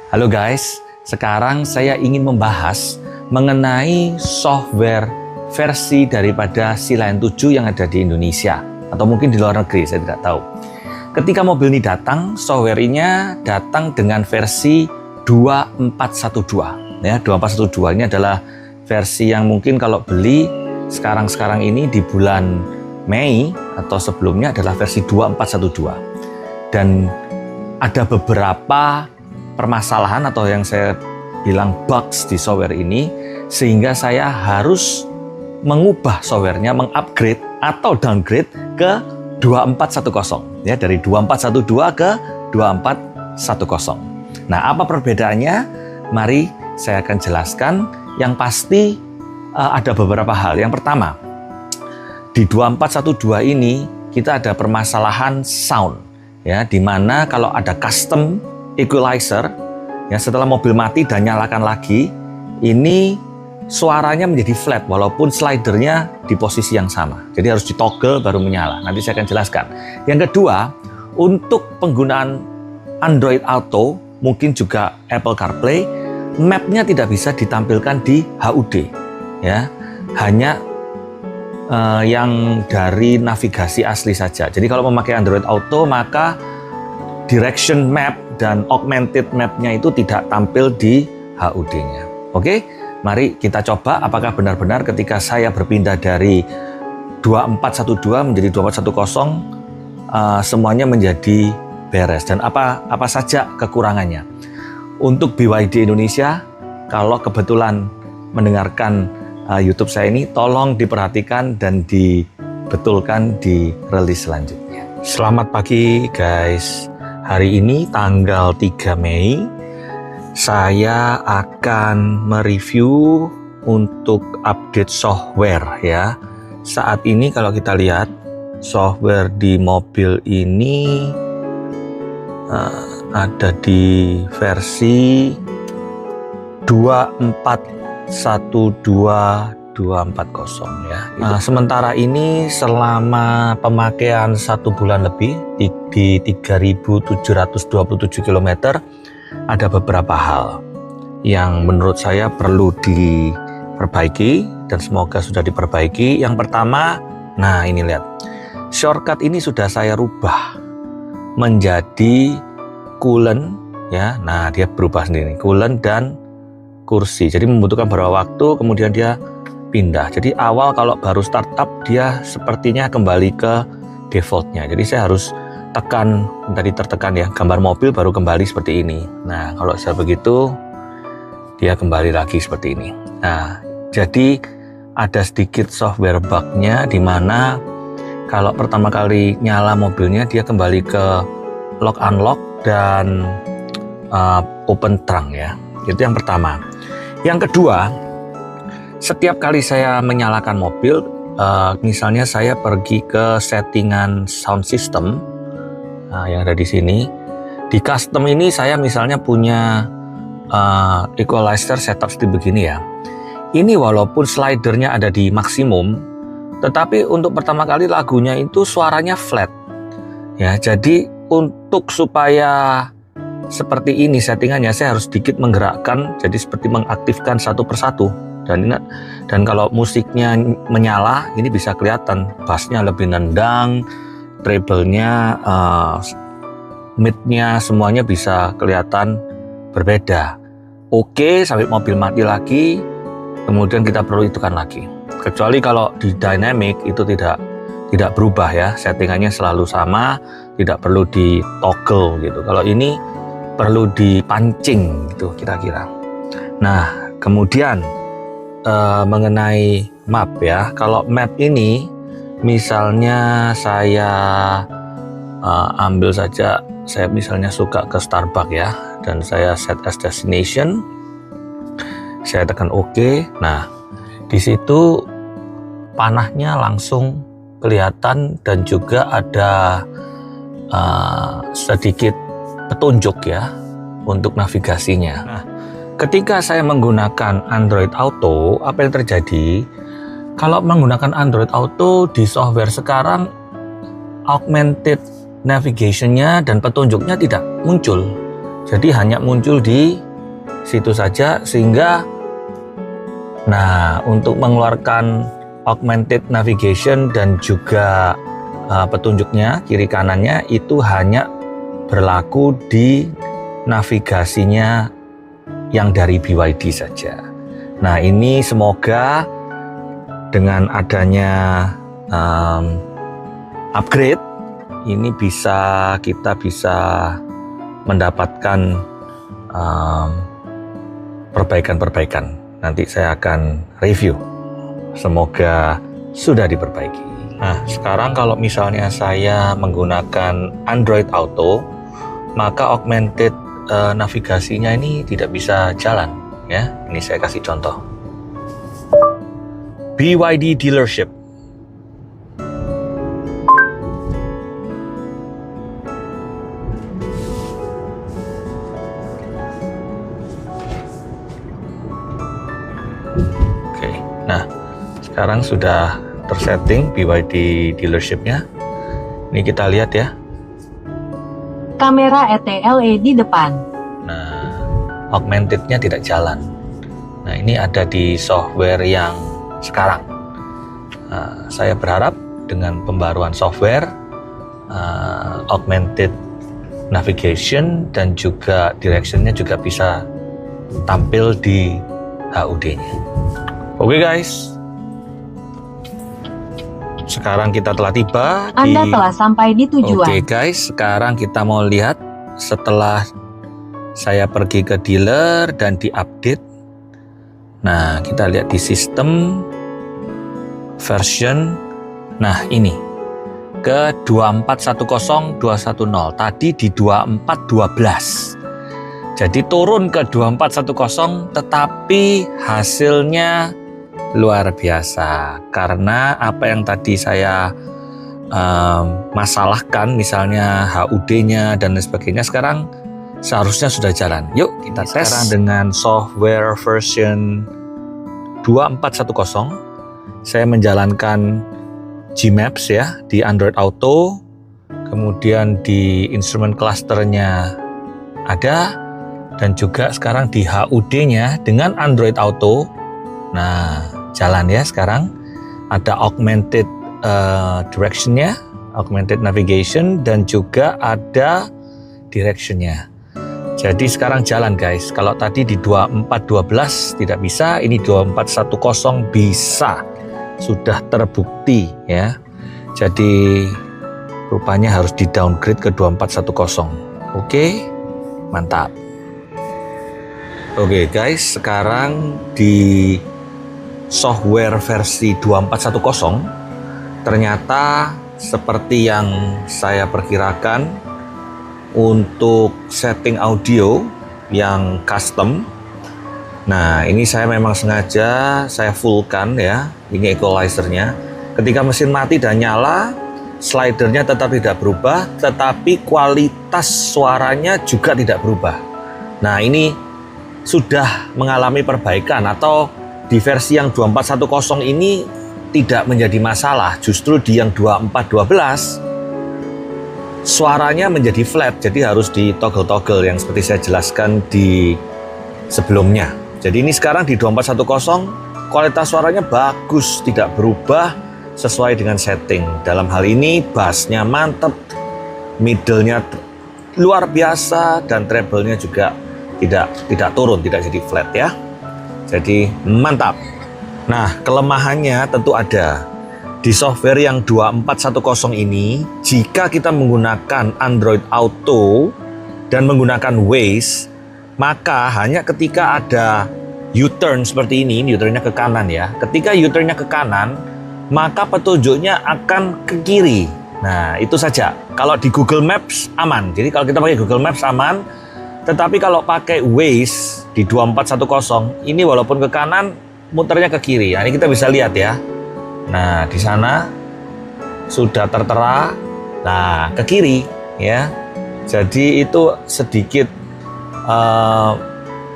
Halo guys, sekarang saya ingin membahas mengenai software versi daripada Sealine 7 yang ada di Indonesia atau mungkin di luar negeri, saya tidak tahu. Ketika mobil ini datang, software-nya datang dengan versi 2412. Ya, 2412 ini adalah versi yang mungkin kalau beli sekarang ini di bulan Mei atau sebelumnya adalah versi 2412. Dan ada beberapa permasalahan atau yang saya bilang bugs di software ini, sehingga saya harus mengubah softwarenya, mengupgrade atau downgrade ke 2410 ya, dari 2412 ke 2410. Nah, apa perbedaannya? Mari saya akan jelaskan. Yang pasti ada beberapa hal. Yang pertama, di 2412 ini kita ada permasalahan sound ya, di mana kalau ada custom equalizer ya, setelah mobil mati dan nyalakan lagi, ini suaranya menjadi flat walaupun slidernya di posisi yang sama. Jadi harus ditoggle baru menyala. Nanti saya akan jelaskan. Yang kedua, untuk penggunaan Android Auto, mungkin juga Apple CarPlay, map-nya tidak bisa ditampilkan di HUD ya, hanya yang dari navigasi asli saja. Jadi kalau memakai Android Auto, maka direction map dan augmented map-nya itu tidak tampil di HUD-nya. Oke, mari kita coba apakah benar-benar ketika saya berpindah dari 2412 menjadi 2410 semuanya menjadi beres, dan apa saja kekurangannya. Untuk BYD Indonesia, kalau kebetulan mendengarkan YouTube saya ini, tolong diperhatikan dan dibetulkan di rilis selanjutnya. Selamat pagi guys. Hari ini tanggal 3 Mei, saya akan mereview untuk update software ya. Saat ini kalau kita lihat software di mobil ini ada di versi 2412.240 ya. Sementara ini selama pemakaian 1 bulan lebih di 3.727 km, ada beberapa hal yang menurut saya perlu diperbaiki dan semoga sudah diperbaiki. Yang pertama, nah ini lihat, shortcut ini sudah saya rubah menjadi coolant ya. Nah, dia berubah sendiri, coolant dan kursi. Jadi membutuhkan beberapa waktu, kemudian dia pindah. Jadi awal kalau baru startup dia sepertinya kembali ke defaultnya. Jadi saya harus tekan, tadi tertekan ya, gambar mobil baru kembali seperti ini. Nah, kalau saya begitu dia kembali lagi seperti ini. Nah, jadi ada sedikit software bugnya di mana kalau pertama kali nyala mobilnya dia kembali ke lock unlock dan open trunk ya. Itu yang pertama. Yang kedua, setiap kali saya menyalakan mobil, misalnya saya pergi ke settingan sound system, yang ada di sini. Di custom ini saya misalnya punya equalizer setup seperti begini ya. Ini walaupun slidernya ada di maksimum, tetapi untuk pertama kali lagunya itu suaranya flat. Ya, jadi untuk supaya seperti ini settingannya, saya harus sedikit menggerakkan, jadi seperti mengaktifkan satu persatu. Dan ingat, dan kalau musiknya menyala, ini bisa kelihatan bassnya lebih nendang, treble-nya, mid-nya, semuanya bisa kelihatan berbeda. Oke, sampai mobil mati lagi, kemudian kita perlu hidupkan lagi. Kecuali kalau di dynamic itu tidak berubah ya, settingannya selalu sama, tidak perlu di toggle gitu. Kalau ini perlu dipancing gitu kira-kira. Nah, kemudian mengenai map ya, kalau map ini misalnya saya ambil saja, saya misalnya suka ke Starbucks ya, dan saya set as destination, saya tekan OK. Nah, di situ panahnya langsung kelihatan dan juga ada sedikit petunjuk ya untuk navigasinya. Nah, ketika saya menggunakan Android Auto, apa yang terjadi? Kalau menggunakan Android Auto di software sekarang, augmented navigation-nya dan petunjuknya tidak muncul. Jadi hanya muncul di situ saja, sehingga untuk mengeluarkan augmented navigation dan juga petunjuknya kiri kanannya itu hanya berlaku di navigasinya yang dari BYD saja. Nah, ini semoga dengan adanya upgrade ini kita bisa mendapatkan perbaikan-perbaikan. Nanti saya akan review. Semoga sudah diperbaiki. Nah, sekarang kalau misalnya saya menggunakan Android Auto, maka augmented navigasinya ini tidak bisa jalan, ya. Ini saya kasih contoh. BYD dealership. Oke, nah sekarang sudah tersetting BYD dealershipnya. Ini kita lihat ya. Kamera ETLE di depan. Nah, augmentednya tidak jalan. Nah, ini ada di software yang sekarang. Saya berharap dengan pembaruan software, augmented navigation dan juga directionnya juga bisa tampil di HUD-nya. Oke guys, sekarang kita telah tiba Anda telah sampai di tujuan. Oke guys, sekarang kita mau lihat setelah saya pergi ke dealer dan diupdate. Nah, kita lihat di sistem version. Nah, ini ke 2410210. Tadi di 2412. Jadi turun ke 2410, tetapi hasilnya luar biasa, karena apa yang tadi saya masalahkan, misalnya HUD-nya dan lain sebagainya, sekarang seharusnya sudah jalan. Yuk kita tes sekarang dengan software version 2410. Saya menjalankan Gmaps ya di Android Auto, kemudian di instrument clusternya ada, dan juga sekarang di HUD-nya dengan Android Auto. Nah, jalan ya sekarang. Ada augmented direction-nya, augmented navigation, dan juga ada direction-nya. Jadi sekarang jalan guys. Kalau tadi di 2412 tidak bisa, ini 2410 bisa. Sudah terbukti ya. Jadi rupanya harus di downgrade ke 2410. Oke, mantap. Oke guys, sekarang di software versi 2410 ternyata seperti yang saya perkirakan, untuk setting audio yang custom. Nah, ini saya memang sengaja saya fullkan ya, ini equalizernya. Ketika mesin mati dan nyala, slidernya tetap tidak berubah, tetapi kualitas suaranya juga tidak berubah. Nah, ini sudah mengalami perbaikan, atau di versi yang 2410 ini tidak menjadi masalah. Justru di yang 2412 suaranya menjadi flat, jadi harus di toggle-toggle yang seperti saya jelaskan di sebelumnya. Jadi ini sekarang di 2410 kualitas suaranya bagus, tidak berubah, sesuai dengan setting. Dalam hal ini bassnya mantep, middle-nya luar biasa, dan treble-nya juga tidak turun, tidak jadi flat ya. Jadi mantap. Nah, kelemahannya tentu ada. Di software yang 2410 ini, jika kita menggunakan Android Auto dan menggunakan Waze, maka hanya ketika ada U-turn seperti ini U-turn-nya ke kanan ya. Ketika U-turn-nya ke kanan, maka petunjuknya akan ke kiri. Nah, itu saja. Kalau di Google Maps aman. Jadi kalau kita pakai Google Maps aman, tetapi kalau pakai Waze di 2410, ini walaupun ke kanan, muternya ke kiri. Nah, ini kita bisa lihat ya. Nah, di sana sudah tertera, nah ke kiri ya. Jadi itu sedikit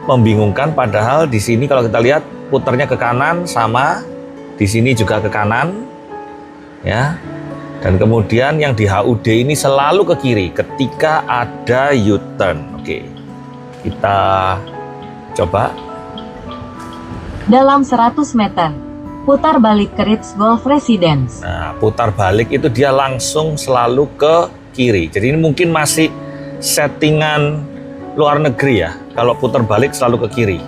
membingungkan. Padahal di sini kalau kita lihat putarnya ke kanan sama, di sini juga ke kanan ya. Dan kemudian yang di HUD ini selalu ke kiri ketika ada U-turn. Oke. Kita coba. Dalam 100 meter, putar balik ke Ritz Golf Residence. Nah, putar balik itu dia langsung selalu ke kiri. Jadi ini mungkin masih settingan luar negeri ya. Kalau putar balik selalu ke kiri.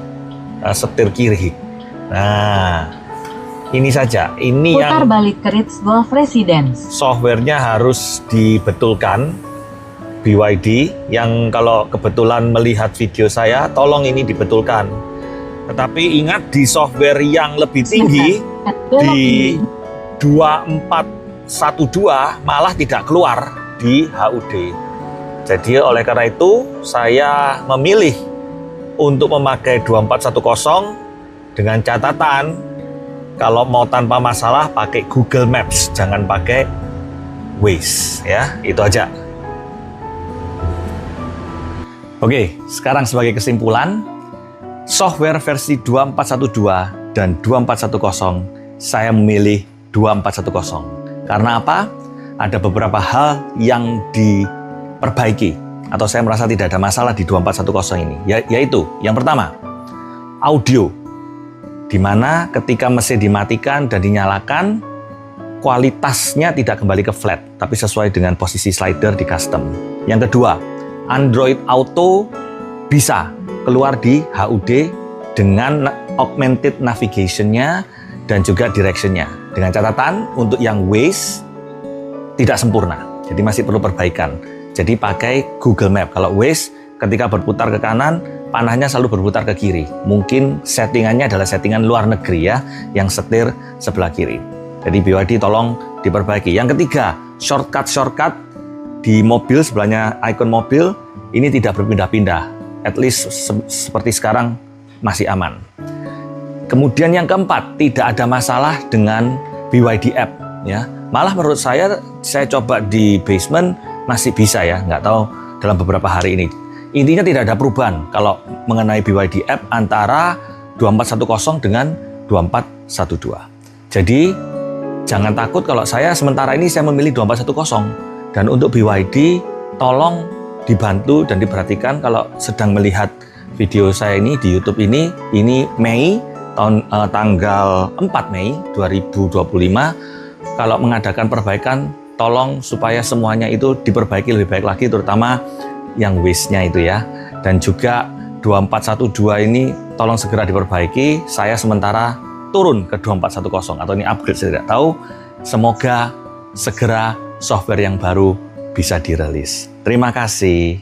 Nah, setir kiri. Nah, ini saja. Ini Putar yang balik ke Ritz Golf Residence. softwarenya harus dibetulkan. BYD yang kalau kebetulan melihat video saya, tolong ini dibetulkan. Tetapi ingat di software yang lebih tinggi, Belok di kiri. 2412 malah tidak keluar di HUD. Jadi oleh karena itu saya memilih untuk memakai 2410 dengan catatan kalau mau tanpa masalah pakai Google Maps, jangan pakai Waze ya. Itu aja. Oke, sekarang sebagai kesimpulan, software versi 2412 dan 2410 saya memilih 2410. Karena apa? Ada beberapa hal yang diperbaiki atau saya merasa tidak ada masalah di 2410 ini, yaitu yang pertama, audio. Di mana ketika mesin dimatikan dan dinyalakan, kualitasnya tidak kembali ke flat, tapi sesuai dengan posisi slider di custom. Yang kedua, Android Auto bisa keluar di HUD dengan augmented navigation-nya dan juga direction-nya. Dengan catatan, untuk yang Waze tidak sempurna, jadi masih perlu perbaikan. Jadi pakai Google Map. Kalau Waze, ketika berputar ke kanan, panahnya selalu berputar ke kiri. Mungkin settingannya adalah settingan luar negeri ya, yang setir sebelah kiri. Jadi BYD tolong diperbaiki. Yang ketiga, shortcut di mobil, sebelahnya ikon mobil, ini tidak berpindah-pindah. At least seperti sekarang masih aman. Kemudian yang keempat, tidak ada masalah dengan BYD app ya. Malah menurut saya coba di basement masih bisa ya, nggak tahu dalam beberapa hari ini. Intinya tidak ada perubahan kalau mengenai BYD app antara 2410 dengan 2412. Jadi jangan takut kalau sementara ini saya memilih 2410. Dan untuk BYD, tolong dibantu dan diperhatikan kalau sedang melihat video saya ini di YouTube ini Mei, tanggal 4 Mei 2025, kalau mengadakan perbaikan, tolong supaya semuanya itu diperbaiki lebih baik lagi, terutama yang Waze-nya itu ya. Dan juga 2412 ini tolong segera diperbaiki, saya sementara turun ke 2410 atau ini upgrade, saya tidak tahu. Semoga segera software yang baru bisa dirilis. Terima kasih.